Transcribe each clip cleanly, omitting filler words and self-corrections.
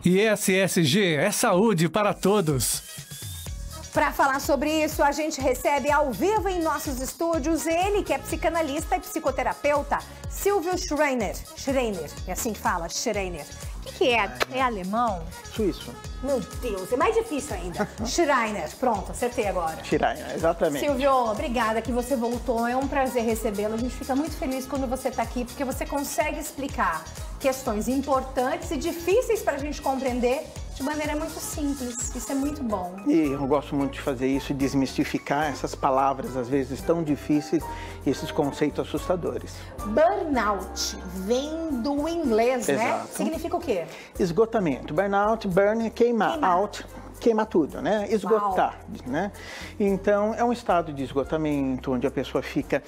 ISSG é saúde para todos. Para falar sobre isso, a gente recebe ao vivo em nossos estúdios ele, que é psicanalista e psicoterapeuta, Silvio Schreiner. Schreiner, é assim que fala, Schreiner. O que é? É alemão? Suíço. Meu Deus, é mais difícil ainda. Schreiner, pronto, acertei agora. Schreiner, exatamente. Silvio, obrigada que você voltou, é um prazer recebê-lo. A gente fica muito feliz quando você está aqui, porque você consegue explicar questões importantes e difíceis para a gente compreender de maneira muito simples. Isso é muito bom. E eu gosto muito de fazer isso e desmistificar essas palavras, às vezes tão difíceis, e esses conceitos assustadores. Burnout vem do inglês, Exato. né? Significa o quê? Esgotamento. Burnout, burn, queimar. Out, queima tudo, né? Esgotar, né? Então, é um estado de esgotamento onde a pessoa fica...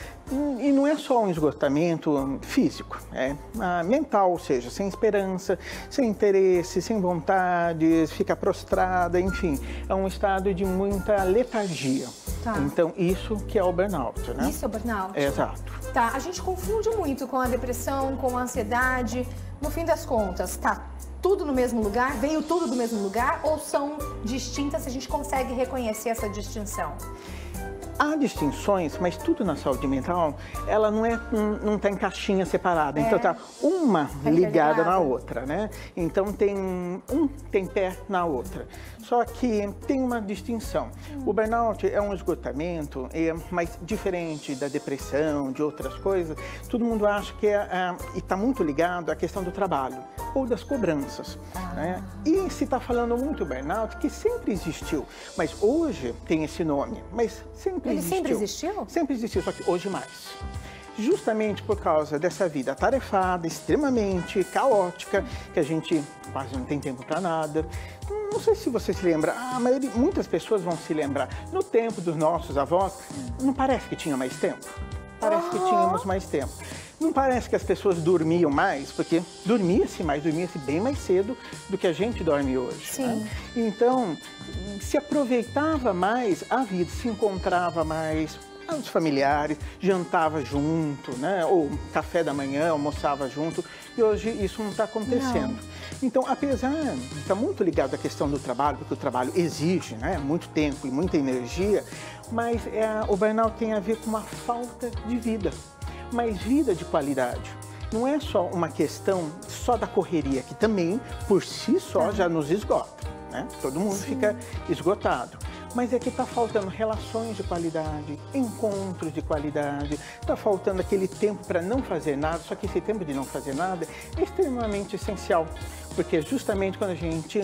E não é só um esgotamento físico, é mental, ou seja, sem esperança, sem interesse, sem vontade, fica prostrada, enfim. É um estado de muita letargia. Tá. Então, isso que é o burnout, né? Isso é o burnout? Exato. Tá, a gente confunde muito com a depressão, com a ansiedade. No fim das contas, tá tudo no mesmo lugar? Veio tudo do mesmo lugar? Ou são distintas? A gente consegue reconhecer essa distinção? Há distinções, mas tudo na saúde mental, ela não está em caixinha separada. Então tá uma ligada na outra, né? Então tem pé na outra. Só que tem uma distinção. O burnout é um esgotamento, mas diferente da depressão, de outras coisas. Todo mundo acha que e está muito ligado à questão do trabalho ou das cobranças, né? E se está falando muito burnout, que sempre existiu, mas hoje tem esse nome, mas sempre Ele existiu. sempre existiu? Sempre existiu, só que hoje mais. Justamente por causa dessa vida atarefada, extremamente caótica, que a gente quase não tem tempo para nada. Não sei se você se lembra, muitas pessoas vão se lembrar. No tempo dos nossos avós, não parece que tinha mais tempo? Parece que tínhamos mais tempo. Não parece que as pessoas dormiam mais? Porque dormia-se bem mais cedo do que a gente dorme hoje. Sim. Né? Então, se aproveitava mais a vida, se encontrava mais os familiares, jantava junto, né? Ou café da manhã, almoçava junto. E hoje isso não está acontecendo. Não. Então, apesar de estar muito ligado à questão do trabalho, porque o trabalho exige, né, muito tempo e muita energia, mas o burnout tem a ver com uma falta de vida, mas vida de qualidade. Não é só uma questão só da correria, que também, por si só, já nos esgota, né? Todo mundo fica esgotado. Mas é que está faltando relações de qualidade, encontros de qualidade, está faltando aquele tempo para não fazer nada, só que esse tempo de não fazer nada é extremamente essencial, porque é justamente quando a gente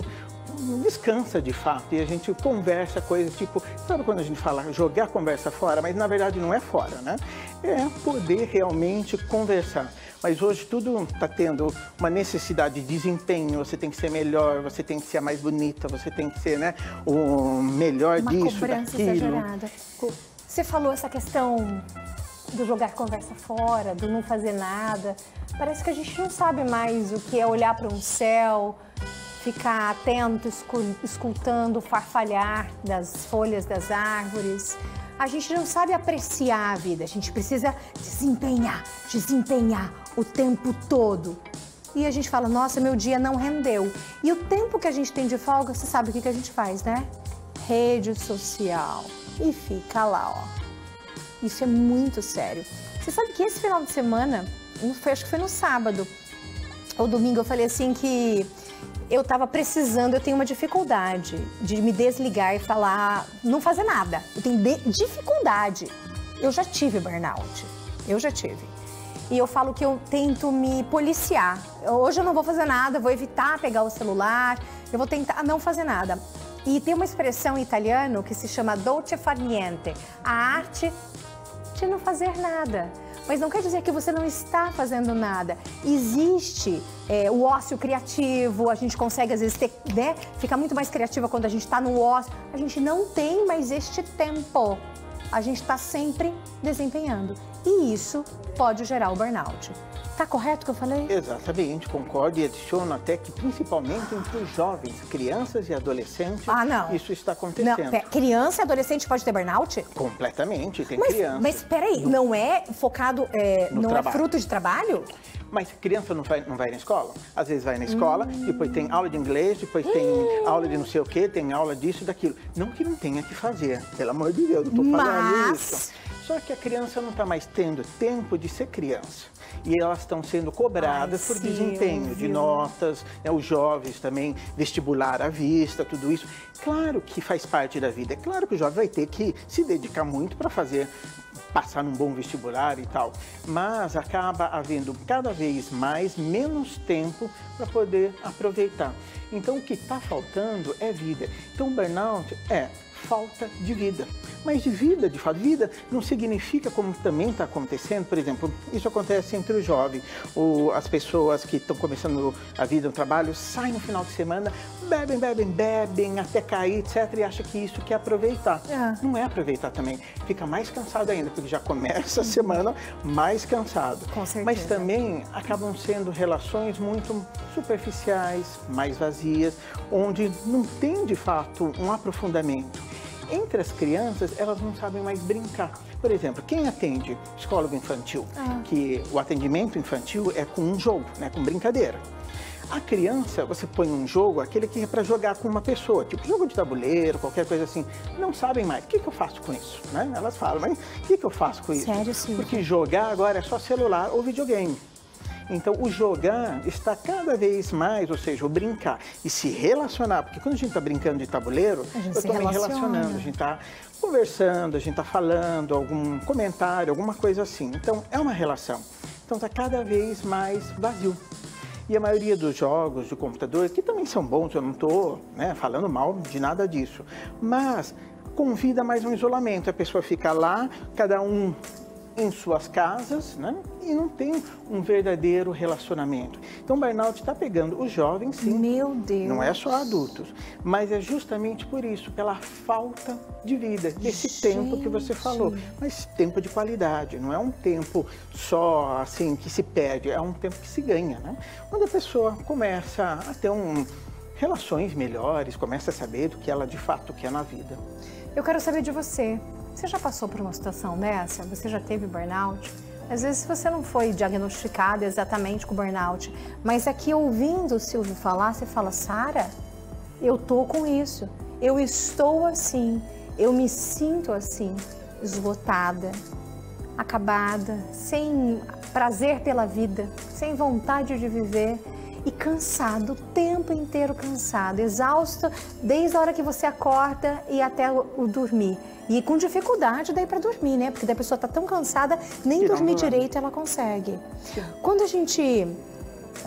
descansa de fato e a gente conversa coisas tipo, sabe quando a gente fala jogar a conversa fora, mas na verdade não é fora, né? É poder realmente conversar. Mas hoje tudo está tendo uma necessidade de desempenho, você tem que ser melhor, você tem que ser a mais bonita, você tem que ser, né, o melhor disso, daquilo. Exagerada. Você falou essa questão do jogar conversa fora, do não fazer nada. Parece que a gente não sabe mais o que é olhar para um céu, ficar atento, escutando o farfalhar das folhas das árvores. A gente não sabe apreciar a vida, a gente precisa desempenhar o tempo todo. E a gente fala, nossa, meu dia não rendeu. E o tempo que a gente tem de folga, você sabe o que a gente faz, né? Rede social. E fica lá, ó. Isso é muito sério. Você sabe que esse final de semana, acho que foi no sábado ou domingo, eu falei assim que eu estava precisando, eu tenho uma dificuldade de me desligar e falar, não fazer nada. Eu tenho dificuldade. Eu já tive burnout, E eu falo que eu tento me policiar. Hoje eu não vou fazer nada, vou evitar pegar o celular, eu vou tentar não fazer nada. E tem uma expressão em italiano que se chama dolce far niente, a arte de não fazer nada. Mas não quer dizer que você não está fazendo nada. Existe o ócio criativo, a gente consegue às vezes ficar muito mais criativa quando a gente está no ócio. A gente não tem mais este tempo. A gente está sempre desempenhando. E isso pode gerar o burnout. Tá correto o que eu falei? Exatamente, concordo e adiciono até que principalmente entre os jovens, crianças e adolescentes, isso está acontecendo. Não, criança e adolescente pode ter burnout? Completamente, tem criança. Mas peraí, não é focado, não trabalho. É fruto de trabalho? Mas criança não vai na escola? Às vezes vai na escola, depois tem aula de inglês, depois tem aula de não sei o quê, tem aula disso e daquilo. Não que não tenha que fazer, pelo amor de Deus, eu estou falando isso. Só que a criança não está mais tendo tempo de ser criança. E elas estão sendo cobradas por desempenho de notas, né, os jovens também, vestibular à vista, tudo isso. Claro que faz parte da vida, é claro que o jovem vai ter que se dedicar muito para passar num bom vestibular e tal, mas acaba havendo cada vez menos tempo para poder aproveitar. Então o que está faltando é vida. Então o burnout é falta de vida. Mas de vida, de fato, vida não significa como também está acontecendo, por exemplo, isso acontece entre os jovens, ou as pessoas que estão começando a vida, o trabalho, saem no final de semana, bebem, até cair, etc, e acham que isso quer aproveitar. Não é aproveitar também, fica mais cansado ainda, porque já começa a semana mais cansado. Com certeza. Mas também acabam sendo relações muito superficiais, mais vazias, onde não tem de fato um aprofundamento. Entre as crianças, elas não sabem mais brincar. Por exemplo, quem atende psicólogo infantil, que o atendimento infantil é com um jogo, né, com brincadeira. A criança, você põe um jogo, aquele que é para jogar com uma pessoa, tipo jogo de tabuleiro, qualquer coisa assim, não sabem mais. O que eu faço com isso? Né? Elas falam, mas o que eu faço com isso? Sério, sim. Porque jogar agora é só celular ou videogame. Então, o jogar está cada vez mais, ou seja, o brincar e se relacionar, porque quando a gente está brincando de tabuleiro, eu estou me relacionando, a gente está conversando, a gente está falando, algum comentário, alguma coisa assim. Então, é uma relação. Então, está cada vez mais vazio. E a maioria dos jogos de computador, que também são bons, eu não estou falando mal de nada disso, mas convida mais um isolamento. A pessoa fica lá, cada um em suas casas, né? E não tem um verdadeiro relacionamento. Então, o burnout está pegando os jovens, sim. Meu Deus! Não é só adultos, mas é justamente por isso, pela falta de vida, desse tempo que você falou. Mas tempo de qualidade, não é um tempo só, assim, que se perde, é um tempo que se ganha, né? Quando a pessoa começa a ter relações melhores, começa a saber do que ela de fato quer na vida. Eu quero saber de você. Você já passou por uma situação dessa? Você já teve burnout? Às vezes você não foi diagnosticado exatamente com burnout, mas aqui ouvindo o Silvio falar, você fala, Sara, eu tô com isso, eu estou assim, eu me sinto assim, esgotada, acabada, sem prazer pela vida, sem vontade de viver e cansado, o tempo inteiro cansado, exausto desde a hora que você acorda e até o dormir. E com dificuldade daí para dormir, né? Porque daí a pessoa tá tão cansada, nem dormir direito ela consegue. Quando a gente,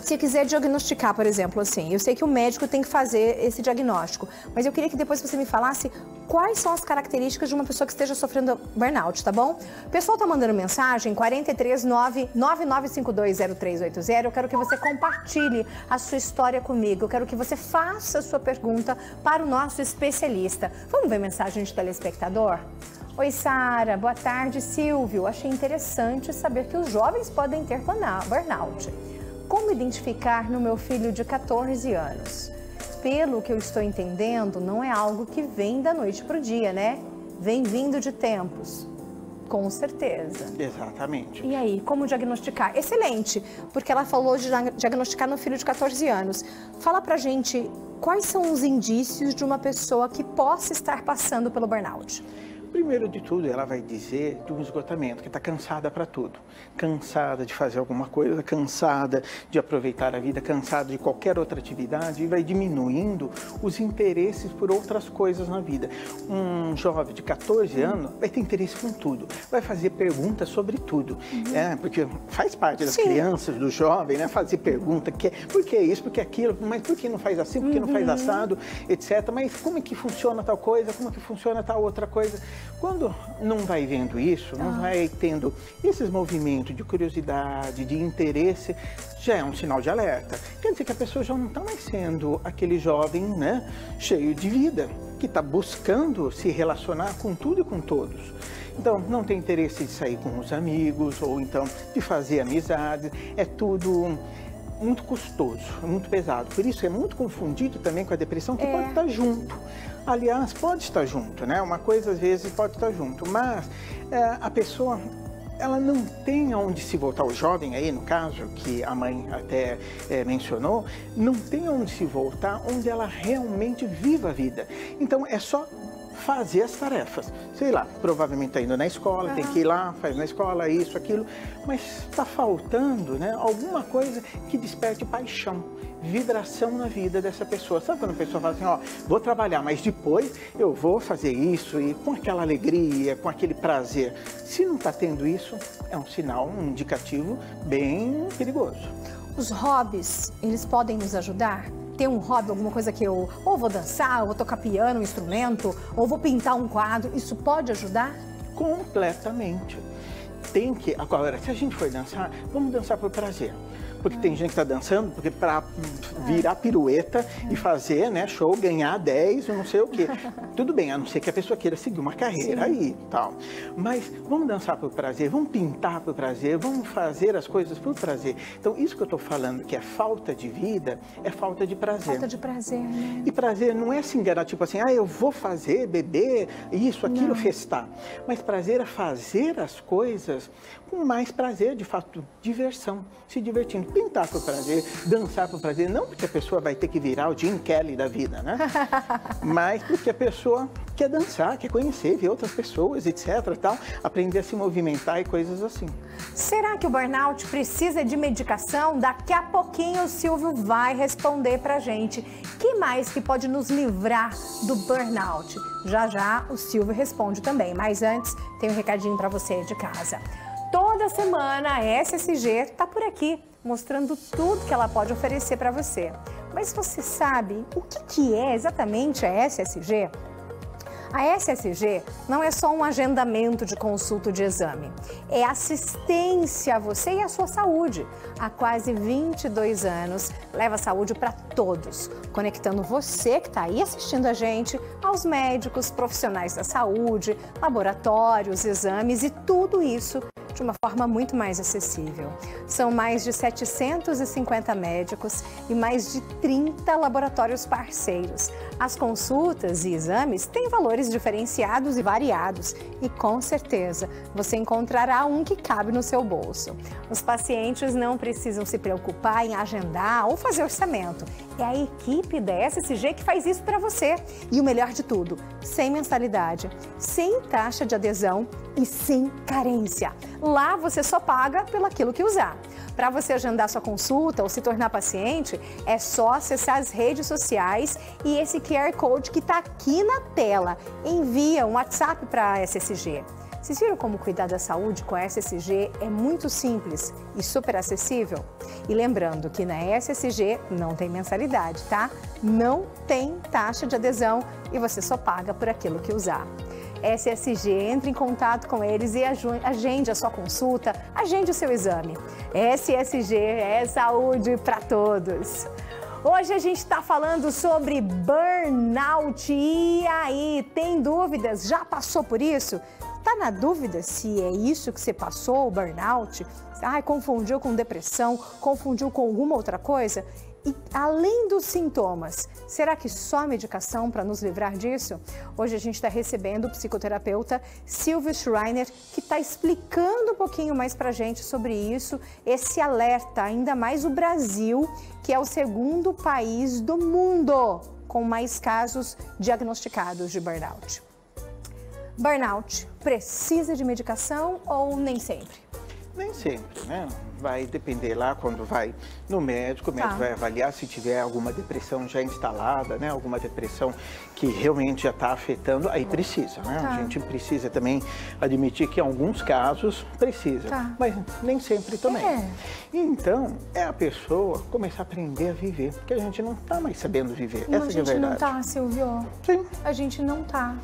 se quiser diagnosticar, por exemplo, assim, eu sei que o médico tem que fazer esse diagnóstico, mas eu queria que depois você me falasse quais são as características de uma pessoa que esteja sofrendo burnout, tá bom? O pessoal tá mandando mensagem, 439-99520380. Eu quero que você compartilhe a sua história comigo. Eu quero que você faça a sua pergunta para o nosso especialista. Vamos ver mensagem de telespectador? Oi, Sara. Boa tarde, Silvio. Achei interessante saber que os jovens podem ter burnout. Como identificar no meu filho de 14 anos? Pelo que eu estou entendendo, não é algo que vem da noite para o dia, né? Vem vindo de tempos. Com certeza. Exatamente. E aí, como diagnosticar? Excelente, porque ela falou de diagnosticar no filho de 14 anos. Fala pra gente quais são os indícios de uma pessoa que possa estar passando pelo burnout. Primeiro de tudo, ela vai dizer de um esgotamento, que está cansada para tudo. Cansada de fazer alguma coisa, cansada de aproveitar a vida, cansada de qualquer outra atividade e vai diminuindo os interesses por outras coisas na vida. Um jovem de 14 anos vai ter interesse com tudo, vai fazer perguntas sobre tudo. Porque faz parte das crianças, do jovem, né? Fazer pergunta, por que isso, por que aquilo, mas por que não faz assim, por que não faz assado, etc. Mas como é que funciona tal coisa, como é que funciona tal outra coisa? Quando não vai vendo isso, não vai tendo esses movimentos de curiosidade, de interesse, já é um sinal de alerta. Quer dizer que a pessoa já não está mais sendo aquele jovem, né, cheio de vida, que está buscando se relacionar com tudo e com todos. Então, não tem interesse de sair com os amigos, ou então de fazer amizade, é tudo muito custoso, muito pesado. Por isso é muito confundido também com a depressão, que pode estar junto. Aliás, pode estar junto, né? Uma coisa às vezes pode estar junto, mas a pessoa ela não tem aonde se voltar. O jovem aí, no caso, que a mãe até mencionou, não tem aonde se voltar, onde ela realmente viva a vida. Então, é só fazer as tarefas. Sei lá, provavelmente está indo na escola, tem que ir lá, faz na escola, isso, aquilo, mas está faltando, né, alguma coisa que desperte paixão, vibração na vida dessa pessoa. Sabe quando a pessoa fala assim, ó, vou trabalhar, mas depois eu vou fazer isso, e com aquela alegria, com aquele prazer. Se não está tendo isso, é um sinal, um indicativo bem perigoso. Os hobbies, eles podem nos ajudar? Ter um hobby, alguma coisa que eu ou vou dançar, ou vou tocar piano, um instrumento, ou vou pintar um quadro, isso pode ajudar? Completamente. Tem que... Agora, se a gente for dançar, vamos dançar por prazer. Porque tem gente que está dançando porque para virar pirueta e fazer, né, show, ganhar 10, não sei o quê. Tudo bem, a não ser que a pessoa queira seguir uma carreira aí e tal. Mas vamos dançar por prazer, vamos pintar por prazer, vamos fazer as coisas por prazer. Então, isso que eu estou falando, que é falta de vida, é falta de prazer. Falta de prazer, né? E prazer não é se enganar, tipo assim, eu vou fazer, beber, isso, aquilo, festar. Mas prazer é fazer as coisas com mais prazer, de fato, diversão, se divertindo. Pintar por prazer, dançar por prazer, não porque a pessoa vai ter que virar o Jim Kelly da vida, né? Mas porque a pessoa quer dançar, quer conhecer, ver outras pessoas, etc, tal, aprender a se movimentar e coisas assim. Será que o burnout precisa de medicação? Daqui a pouquinho o Silvio vai responder pra gente. Que mais que pode nos livrar do burnout? Já já o Silvio responde também, mas antes tem um recadinho pra você de casa. Toda semana a SSG está por aqui, mostrando tudo que ela pode oferecer para você. Mas você sabe o que é exatamente a SSG? A SSG não é só um agendamento de consulta de exame, é assistência a você e a sua saúde. Há quase 22 anos, leva a saúde para todos, conectando você que está aí assistindo a gente aos médicos, profissionais da saúde, laboratórios, exames e tudo isso de uma forma muito mais acessível. São mais de 750 médicos e mais de 30 laboratórios parceiros. As consultas e exames têm valores diferenciados e variados e, com certeza, você encontrará um que cabe no seu bolso. Os pacientes não precisam se preocupar em agendar ou fazer orçamento. É a equipe da SSG que faz isso para você. E o melhor de tudo, sem mensalidade, sem taxa de adesão e sem carência. Lá você só paga pelo aquilo que usar. Para você agendar sua consulta ou se tornar paciente, é só acessar as redes sociais e esse QR Code que está aqui na tela. Envia um WhatsApp para a SSG. Vocês viram como cuidar da saúde com a SSG é muito simples e super acessível? E lembrando que na SSG não tem mensalidade, tá? Não tem taxa de adesão e você só paga por aquilo que usar. SSG, entre em contato com eles e agende a sua consulta, agende o seu exame. SSG é saúde para todos. Hoje a gente está falando sobre burnout. E aí, tem dúvidas? Já passou por isso? Está na dúvida se é isso que você passou, o burnout? Confundiu com depressão, confundiu com alguma outra coisa? E além dos sintomas, será que só medicação para nos livrar disso? Hoje a gente está recebendo o psicoterapeuta Silvio Schreiner, que está explicando um pouquinho mais para a gente sobre isso, esse alerta, ainda mais o Brasil, que é o segundo país do mundo com mais casos diagnosticados de burnout. Burnout precisa de medicação ou nem sempre? Nem sempre, né? Vai depender lá quando vai no médico, o médico vai avaliar se tiver alguma depressão já instalada, né? Alguma depressão que realmente já está afetando, aí precisa, né? A gente precisa também admitir que em alguns casos precisa, mas nem sempre também. Então, é a pessoa começar a aprender a viver, porque a gente não está mais sabendo viver, essa é a verdade. A gente não está, Silvio. Sim. A gente não está.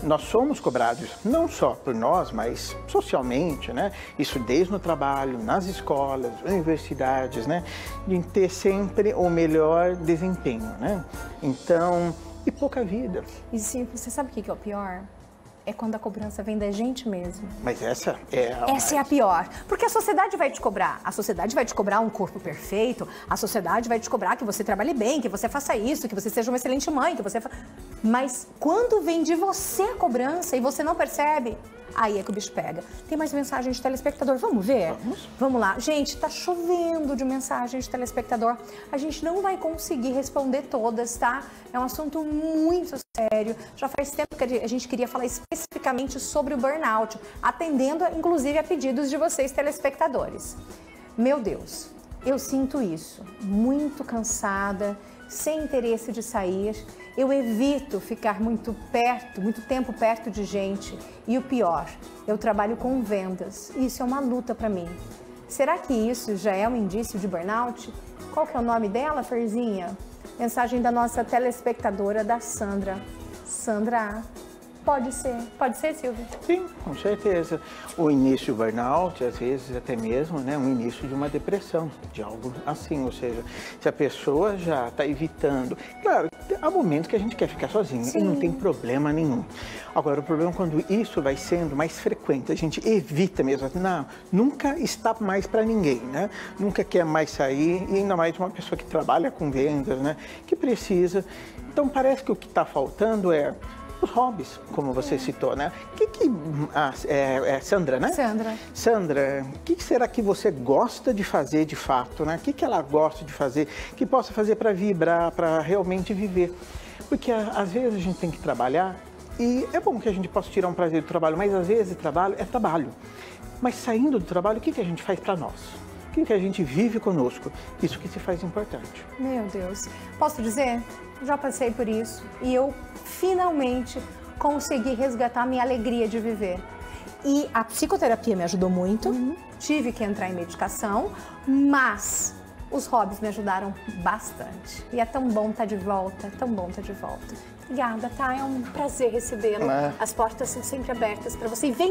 Nós somos cobrados, não só por nós, mas socialmente, né? Isso desde no trabalho, nas escolas, universidades, né? De ter sempre o melhor desempenho, né? Então, e pouca vida. E sim, você sabe o que é o pior? É quando a cobrança vem da gente mesmo. Mas essa é a... Essa é a pior. Porque a sociedade vai te cobrar. A sociedade vai te cobrar um corpo perfeito. A sociedade vai te cobrar que você trabalhe bem, que você faça isso, que você seja uma excelente mãe, que você... Mas quando vem de você a cobrança e você não percebe, aí é que o bicho pega. Tem mais mensagem de telespectador, vamos ver? Vamos lá. Gente, tá chovendo de mensagem de telespectador. A gente não vai conseguir responder todas, tá? É um assunto muito sério. Já faz tempo que a gente queria falar especificamente sobre o burnout, atendendo inclusive a pedidos de vocês, telespectadores. Meu Deus, eu sinto isso, muito cansada, sem interesse de sair. Eu evito ficar muito tempo perto de gente. E o pior, eu trabalho com vendas. Isso é uma luta para mim. Será que isso já é um indício de burnout? Qual que é o nome dela, Ferzinha? Mensagem da nossa telespectadora, da Sandra. Sandra, pode ser, Silvio? Sim, com certeza. O início do burnout, às vezes até mesmo, né, um início de uma depressão, de algo assim, ou seja, se a pessoa já está evitando. Claro, há momentos que a gente quer ficar sozinho. Sim. E não tem problema nenhum. Agora, o problema é quando isso vai sendo mais frequente, a gente evita mesmo, não, nunca está mais para ninguém, né? Nunca quer mais sair, e ainda mais uma pessoa que trabalha com vendas, né, que precisa. Então, parece que o que está faltando é os hobbies, como você citou, né? Sandra, né? Sandra, o que será que você gosta de fazer de fato, né? O que ela gosta de fazer, que possa fazer para vibrar, para realmente viver? Porque às vezes a gente tem que trabalhar e é bom que a gente possa tirar um prazer do trabalho, mas às vezes trabalho é trabalho. Mas saindo do trabalho, o que a gente faz para nós? O que a gente vive conosco? Isso que se faz importante. Meu Deus. Posso dizer? Já passei por isso e eu finalmente consegui resgatar minha alegria de viver. E a psicoterapia me ajudou muito, tive que entrar em medicação, mas os hobbies me ajudaram bastante. E é tão bom estar de volta, tão bom estar de volta. Obrigada, tá? É um prazer recebê-lo. As portas são sempre abertas para você. E venha